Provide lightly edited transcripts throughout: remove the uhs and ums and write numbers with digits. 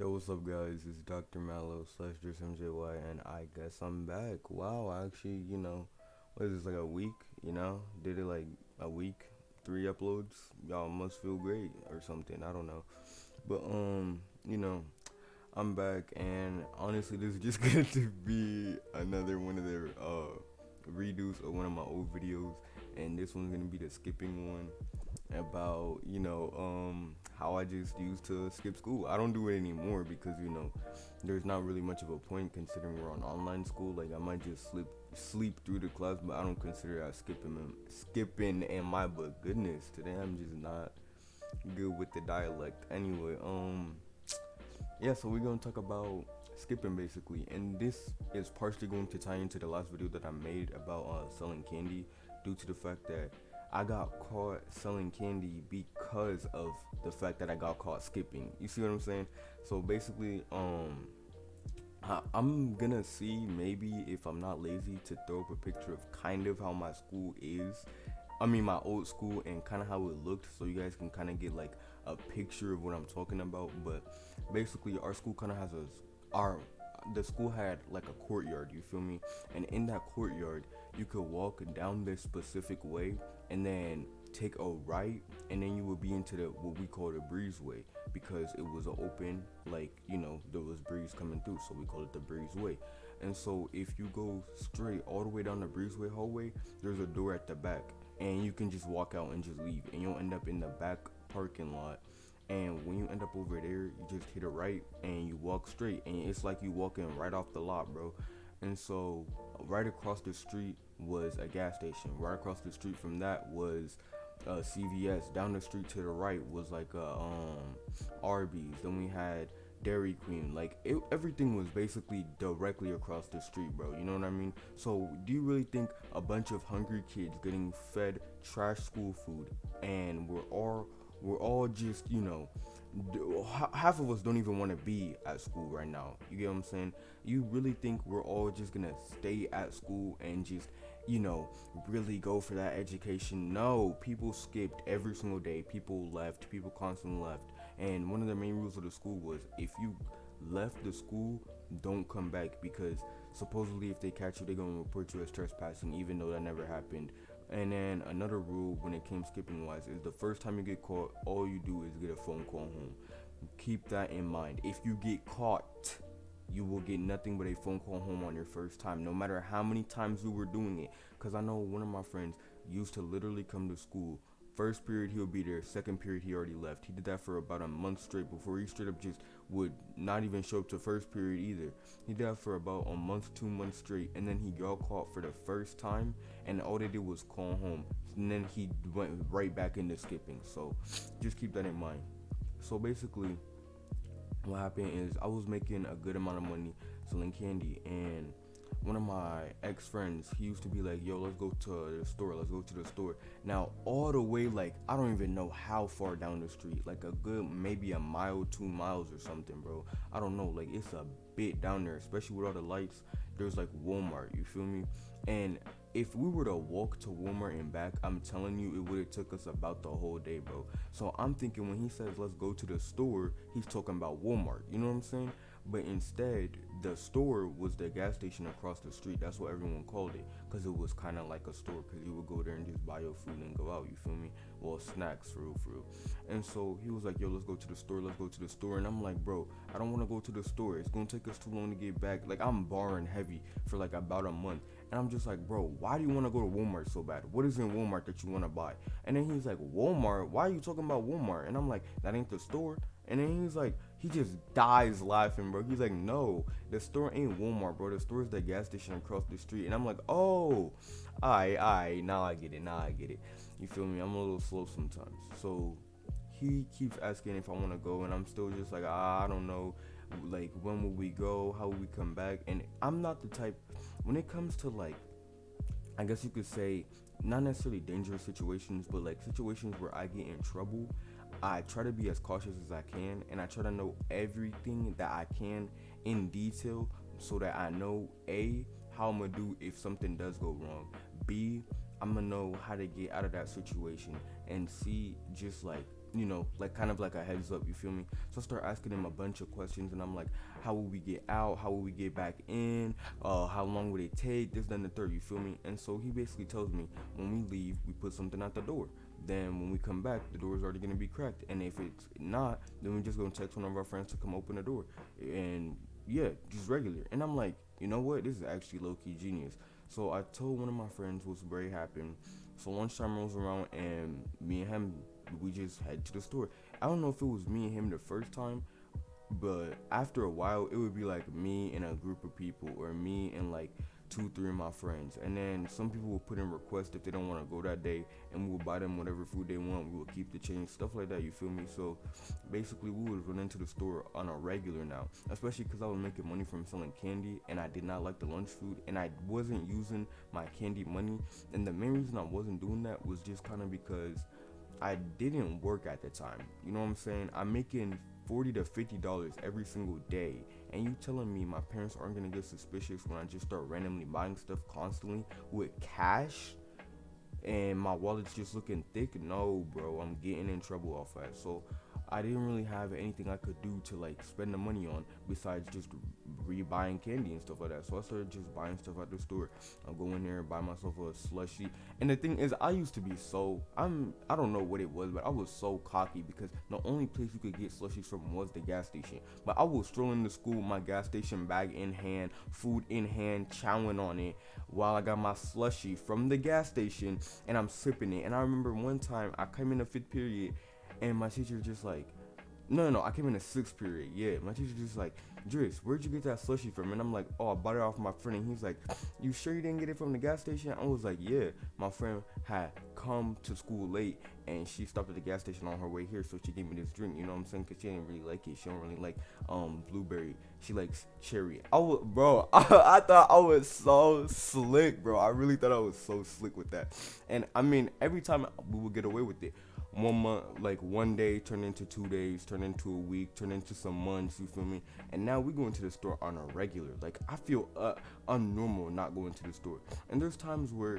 Yo, what's up, guys? It's Dr. Mallow slash Dress MJY, and I guess I'm back. Wow, I actually, what is this, like a week? Did it like a week, 3 uploads. Y'all must feel great or something. I don't know. But, you know, I'm back, and honestly, this is just going to be another one of their, redos of one of my old videos, and this one's gonna be the skipping one about how I just used to skip school. I don't do it anymore because there's not really much of a point considering we're on online school. Like I might just sleep through the class, but I don't consider that skipping in my book. Goodness, today I'm just not good with the dialect. Anyway, yeah, so we're gonna talk about skipping basically, and this is partially going to tie into the last video that I made about selling candy, due to the fact that I got caught selling candy because of the fact that I got caught skipping. You see what I'm saying? So basically, I'm gonna see maybe if I'm not lazy to throw up a picture of kind of how my school is. I mean my old school and kind of how it looked, so you guys can kind of get like a picture of what I'm talking about. But basically, our school kind of has our the school had like a courtyard. You feel me? And in that courtyard, you could walk down this specific way and then take a right, and then you would be into the what we call the breezeway, because it was an open, like there was breeze coming through, so we call it the breezeway. And so if you go straight all the way down the breezeway hallway, there's a door at the back, and you can just walk out and just leave, and you'll end up in the back parking lot. And when you end up over there, you just hit a right and you walk straight, and it's like you walking right off the lot, bro. And so right across the street was a gas station. Right across the street from that was CVS. Down the street to the right was like a Arby's. Then we had Dairy Queen. Like everything was basically directly across the street, bro. You know what I mean? So do you really think a bunch of hungry kids getting fed trash school food, and we're all just half of us don't even want to be at school right now? You get what I'm saying? You really think we're all just gonna stay at school and just really go for that education? No, people skipped every single day. People left. People constantly left. And one of the main rules of the school was, if you left the school, don't come back, because supposedly if they catch you, they're gonna report you as trespassing, even though that never happened. And then another rule when it came skipping wise is, the first time you get caught, all you do is get a phone call home. Keep that in mind. If you get caught, you will get nothing but a phone call home on your first time, no matter how many times we were doing it. Because I know one of my friends used to literally come to school. First period he'll be there, second period he already left. He did that for about a month straight before he straight up just would not even show up to first period either. He did that for about a month, 2 months straight, and then he got caught for the first time, and all they did was call home. And then he went right back into skipping. So just keep that in mind. So basically, what happened is I was making a good amount of money selling candy, and one of my ex friends, he used to be like, yo, let's go to the store, let's go to the store. Now all the way, like, I don't even know how far down the street, like a good maybe a mile, 2 miles or something, bro. I don't know, like it's a bit down there, especially with all the lights. There's like Walmart, you feel me? And if we were to walk to Walmart and back, I'm telling you, it would have took us about the whole day, bro. So I'm thinking when he says let's go to the store, he's talking about Walmart. You know what I'm saying? But instead, the store was the gas station across the street. That's what everyone called it, because it was kind of like a store, because you would go there and just buy your food and go out, you feel me? Well, snacks, for real, for real. And so he was like, yo, let's go to the store, let's go to the store. And I'm like, bro, I don't want to go to the store. It's going to take us too long to get back. Like, I'm borrowing heavy for like about a month. And I'm just like, bro, why do you want to go to Walmart so bad? What is in Walmart that you want to buy? And then he's like, Walmart? Why are you talking about Walmart? And I'm like, that ain't the store. And then he's like, he just dies laughing, bro. He's like, no, the store ain't Walmart, bro. The store is the gas station across the street. And I'm like, oh, alright, now I get it. You feel me? I'm a little slow sometimes. So he keeps asking if I want to go, and I'm still just like, I don't know. Like, when will we go? How will we come back? And I'm not the type, when it comes to, like, I guess you could say, not necessarily dangerous situations, but like situations where I get in trouble, I try to be as cautious as I can, and I try to know everything that I can in detail, so that I know A, how I'm gonna do if something does go wrong, B, I'm gonna know how to get out of that situation, and C, just like like kind of like a heads up, you feel me? So I start asking him a bunch of questions, and I'm like, how will we get out? How will we get back in? How long would it take? This, then the third, you feel me? And so he basically tells me, when we leave, we put something at the door. Then when we come back, the door is already gonna be cracked. And if it's not, then we just gonna text one of our friends to come open the door. And yeah, just regular. And I'm like, you know what? This is actually low key genius. So I told one of my friends, was very happy. So lunchtime rolls around, and me and him, we just head to the store. I don't know if it was me and him the first time, but after a while, it would be like me and a group of people, or me and like two, three of my friends. And then some people will put in requests if they don't want to go that day, and we'll buy them whatever food they want. We will keep the change, stuff like that. You feel me? So basically, we would run into the store on a regular now, especially because I was making money from selling candy, and I did not like the lunch food, and I wasn't using my candy money. And the main reason I wasn't doing that was just kind of because I didn't work at the time. You know what I'm saying? I'm making $40 to $50 every single day, and you telling me my parents aren't gonna get suspicious when I just start randomly buying stuff constantly with cash, and my wallet's just looking thick? No, bro, I'm getting in trouble off that. So I didn't really have anything I could do to like spend the money on besides just re-buying candy and stuff like that. So I started just buying stuff at the store. I'll go in there and buy myself a slushie. And the thing is, I used to be I don't know what it was, but I was so cocky because the only place you could get slushies from was the gas station. But I was strolling to school with my gas station bag in hand, food in hand, chowing on it while I got my slushie from the gas station, and I'm sipping it. And I remember one time I came in the fifth period, and my teacher just like, no, I came in the sixth period. Yeah, my teacher just like, Driss, where'd you get that slushie from? And I'm like, oh, I bought it off my friend. And he's like, you sure you didn't get it from the gas station? I was like, yeah. My friend had come to school late, and she stopped at the gas station on her way here, so she gave me this drink. You know what I'm saying? Because she didn't really like it. She don't really like blueberry. She likes cherry. Bro, I thought I was so slick, bro. I really thought I was so slick with that. And I mean, every time we would get away with it. 1 month, like 1 day turned into 2 days, turned into a week, turned into some months, you feel me? And now we go into the store on a regular. Like, I feel unnormal not going to the store. And there's times where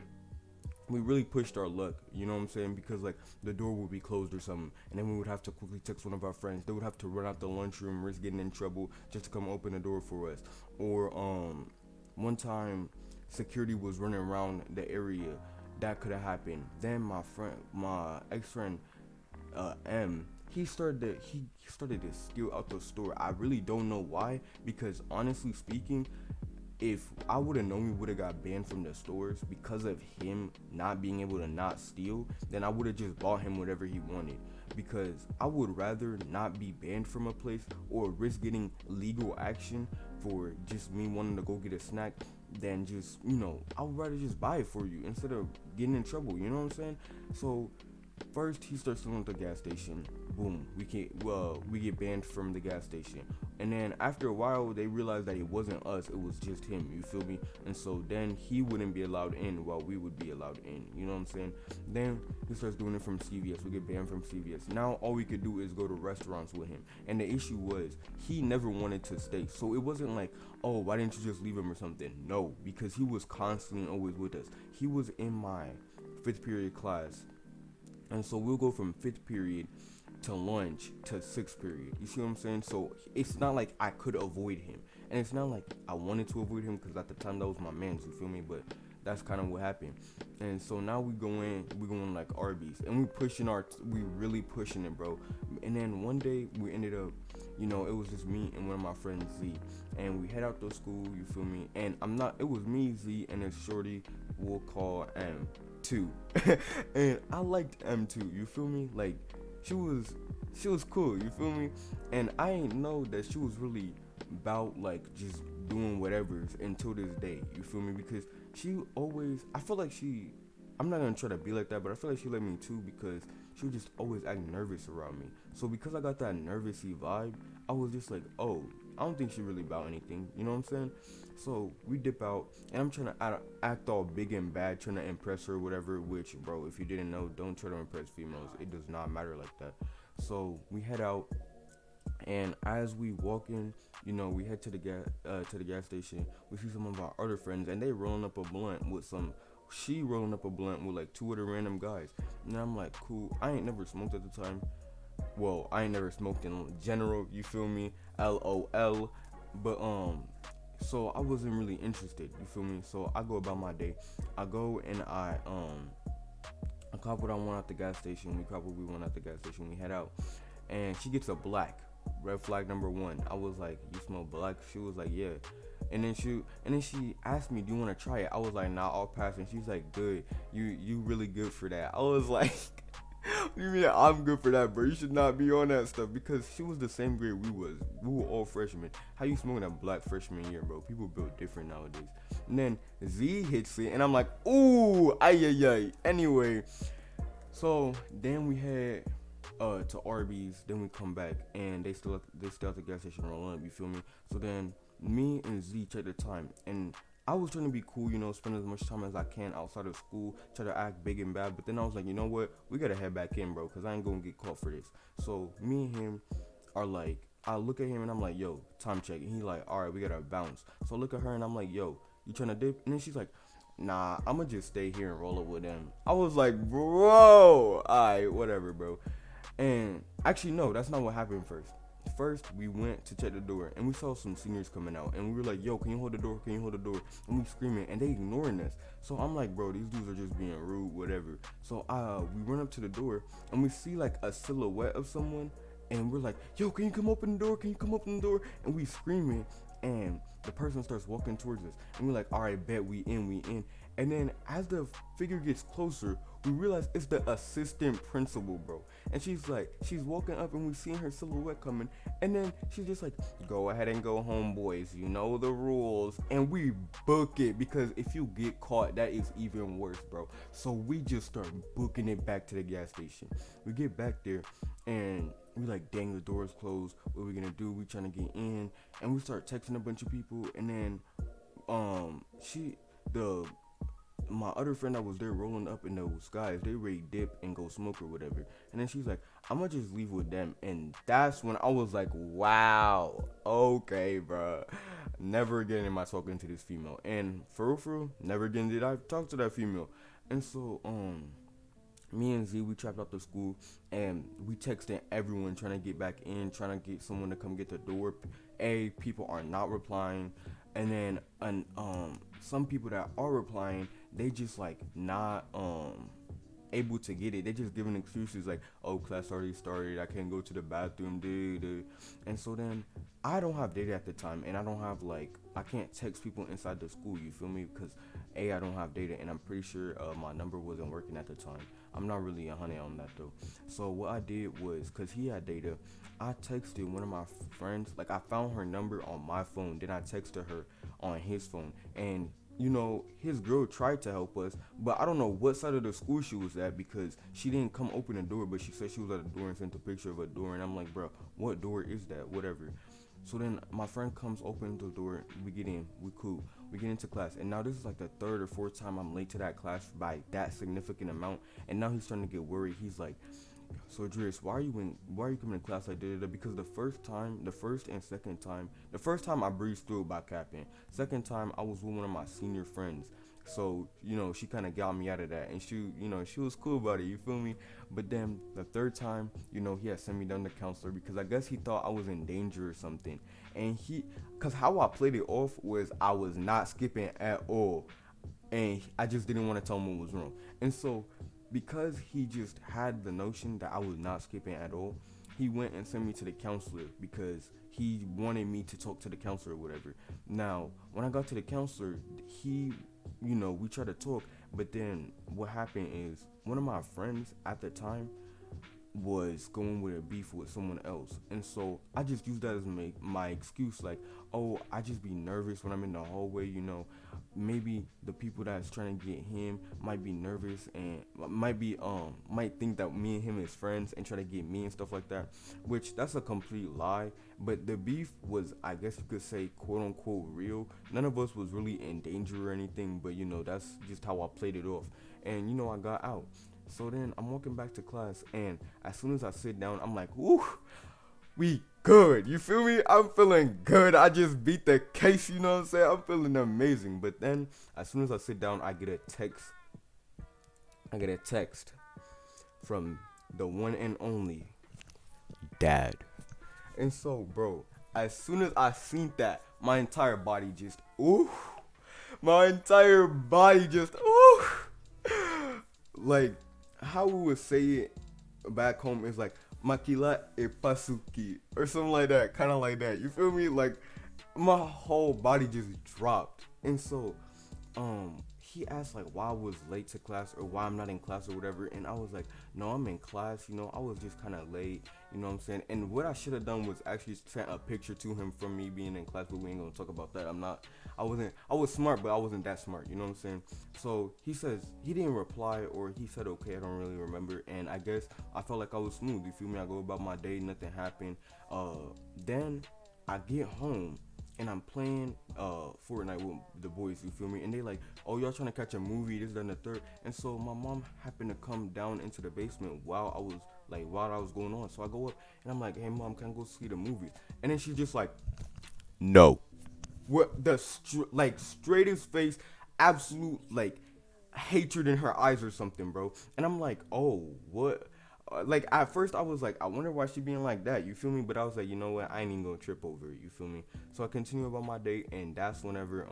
we really pushed our luck, you know what I'm saying? Because like the door would be closed or something, and then we would have to quickly text one of our friends. They would have to run out the lunchroom, risk getting in trouble just to come open the door for us. Or one time security was running around the area. That could have happened. Then my ex-friend, M, he started to steal out the store. I really don't know why, because honestly speaking, if I would have known we would have got banned from the stores because of him not being able to not steal, then I would have just bought him whatever he wanted. Because I would rather not be banned from a place or risk getting legal action for just me wanting to go get a snack than just, I would rather just buy it for you instead of getting in trouble, you know what I'm saying? So first he starts stealing at the gas station. Boom, we get banned from the gas station. And then after a while they realized that it wasn't us, it was just him, you feel me? And so then he wouldn't be allowed in while we would be allowed in, you know what I'm saying? Then he starts doing it from CVS. We get banned from CVS. Now all we could do is go to restaurants with him. And the issue was he never wanted to stay. So it wasn't like, oh, why didn't you just leave him or something? No, because he was constantly always with us. He was in my 5th period class. And so we'll go from 5th period to lunch to 6th period. You see what I'm saying? So it's not like I could avoid him. And it's not like I wanted to avoid him because at the time that was my man, you feel me? But that's kind of what happened. And so now we going like Arby's. And we really pushing it, bro. And then one day we ended up, it was just me and one of my friends, Z. And we head out to school, you feel me? And it was me, Z, and this shorty we'll call M2. And I liked M2, you feel me? Like, she was cool, you feel me? And I ain't know that she was really about like just doing whatever until this day, you feel me? Because I feel like I'm not gonna try to be like that, but I feel like she let me too because she would just always act nervous around me. So because I got that nervousy vibe, I was just like, oh, I don't think she really about anything, you know what I'm saying? So we dip out, and I'm trying to act all big and bad, trying to impress her or whatever, which, bro, if you didn't know, don't try to impress females. It does not matter like that. So we head out, and as we walk in, we head to the gas station. We see some of our other friends, and they rolling up a blunt with like 2 other random guys. And I'm like, cool. I ain't never smoked at the time. Well, I ain't never smoked in general. You feel me? LOL. But so I wasn't really interested. You feel me? So I go about my day. I go and I cop what I want at the gas station. We cop what we want at the gas station. We head out, and she gets a black. Red flag number one. I was like, "You smell black?" She was like, "Yeah." And then she asked me, "Do you want to try it?" I was like, "Nah, I'll pass." And she's like, "Good. You really good for that." I was like, "What do you mean I'm good for that, bro? You should not be on that stuff." Because she was the same grade we was. We were all freshmen. How you smoking a black freshman year, bro? People build different nowadays. And then Z hits it, and I'm like, "Ooh, ay ay ay." Anyway, so then we head to Arby's. Then we come back, and they still at the gas station rolling up. You feel me? So then me and Z check the time, and I was trying to be cool, spend as much time as I can outside of school, try to act big and bad. But then I was like, you know what? We gotta head back in, bro, cause I ain't gonna get caught for this. So me and him are like, I look at him and I'm like, yo, time check. And he like, all right, we gotta bounce. So I look at her and I'm like, yo, you trying to dip? And then she's like, nah, I'ma just stay here and roll it with them. I was like, bro, alright, whatever, bro. And actually, no, that's not what happened first. First, we went to check the door and we saw some seniors coming out, and we were like, yo, can you hold the door? Can you hold the door? And we screaming, and they ignoring us. So I'm like, bro, these dudes are just being rude, whatever. So we run up to the door and we see like a silhouette of someone, and we're like, yo, can you come open the door? Can you come open the door? And we screaming, and the person starts walking towards us, and we're like, all right, bet, we in, we in. And then as the figure gets closer, we realize it's the assistant principal, bro. And she's walking up, and we seeing her silhouette coming, and then she's just like, go ahead and go home, boys, you know the rules. And we book it, because if you get caught, that is even worse, bro. So we just start booking it back to the gas station. We get back there, and we like, dang, the door's closed, what are we gonna do? We trying to get in, and we start texting a bunch of people. And then she the my other friend that was there rolling up in those guys, they ready dip and go smoke or whatever. And then she's like, I'm gonna just leave with them. And that's when I was like, wow, okay, bro. Never again am I talking to this female. And for real, never again did I talk to that female. And so, me and Z, we trapped out the school, and we texted everyone trying to get back in, trying to get someone to come get the door. People are not replying. And then some people that are replying, they just like not able to get it. They just giving excuses like, oh, class already started, I can't go to the bathroom, dude. And so then I don't have data at the time, and I don't have like, I can't text people inside the school, you feel me? Because I don't have data, and I'm pretty sure my number wasn't working at the time. I'm not really 100 on that though. So what I did was, because he had data, I texted one of my friends. Like, I found her number on my phone, then I texted her on his phone. And his girl tried to help us, but I don't know what side of the school she was at, because she didn't come open the door, but she said she was at the door and sent a picture of a door. And I'm like, bro, what door is that? Whatever. So then my friend comes, opens the door, we get in, we cool, we get into class. And now this is like the third or fourth time I'm late to that class by that significant amount. And now he's starting to get worried. He's like, so Darius, why are you coming to class like that? Because the first and second time, the first time I breezed through by capping. Second time I was with one of my senior friends. So, she kind of got me out of that, and she was cool about it, you feel me? But then the third time, he had sent me down to counselor, because I guess he thought I was in danger or something. And cause how I played it off was I was not skipping at all, and I just didn't want to tell him what was wrong. And so, because he just had the notion that I was not skipping at all, he went and sent me to the counselor, because he wanted me to talk to the counselor or whatever. Now, when I got to the counselor, we tried to talk, but then what happened is one of my friends at the time was going with a beef with someone else. And so I just used that as my excuse, like, oh, I just be nervous when I'm in the hallway, maybe the people that's trying to get him might be nervous and might think that me and him is friends and try to get me and stuff like that, which that's a complete lie. But the beef was, I guess you could say, quote unquote, real. None of us was really in danger or anything, but that's just how I played it off. And I got out. So then I'm walking back to class, and as soon as I sit down, I'm like, woo, we good. You feel me? I'm feeling good. I just beat the case, you know what I'm saying? I'm feeling amazing. But then as soon as I sit down, I get a text. I get a text from the one and only dad. And so, bro, as soon as I seen that, my entire body just, ooh, my entire body just, ooh, like how we would say it back home is like makila e pasuki or something like that, kind of like that. You feel me? Like my whole body just dropped. And so he asked like why I was late to class or why I'm not in class or whatever, and I was like, no, I'm in class, you know, I was just kind of late, you know what I'm saying. And what I should have done was actually sent a picture to him from me being in class, but we ain't gonna talk about that. I was smart, but I wasn't that smart, you know what I'm saying. So he says he didn't reply, or he said okay, I don't really remember. And I guess I felt like I was smooth, you feel me. I go about my day, nothing happened. Then I get home and I'm playing Fortnite with the boys, you feel me? And they like, oh, y'all trying to catch a movie, this, that, and the third. And so my mom happened to come down into the basement while I was going on. So I go up and I'm like, hey mom, can I go see the movie? And then she's just like, no. What the like straightest face, absolute like hatred in her eyes or something, bro. And I'm like, oh, what? Like at first I was like, I wonder why she being like that. You feel me? But I was like, you know what? I ain't even gonna trip over it. You feel me? So I continue about my day, and that's whenever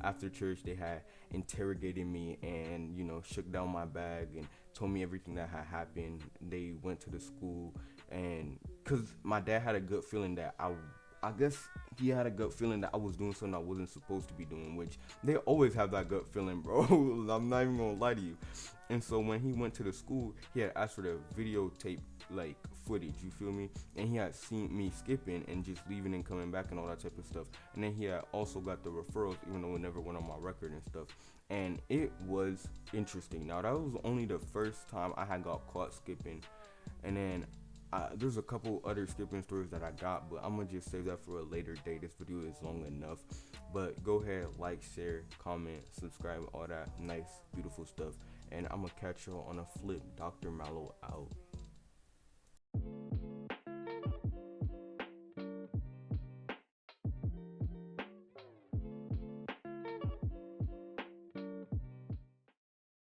after church they had interrogated me and shook down my bag and told me everything that had happened. They went to the school, and cause my dad had a good feeling that I guess he had a gut feeling that I was doing something I wasn't supposed to be doing, which they always have that gut feeling, bro. I'm not even gonna lie to you. And so when he went to the school, he had asked for the videotape like footage, you feel me? And he had seen me skipping and just leaving and coming back and all that type of stuff. And then he had also got the referrals, even though it never went on my record and stuff. And it was interesting. Now that was only the first time I had got caught skipping, and then there's a couple other skipping stories that I got, but I'm gonna just save that for a later day. This video is long enough, but go ahead, like, share, comment, subscribe, all that nice, beautiful stuff, and I'm gonna catch y'all on a flip. Dr. Mallow out.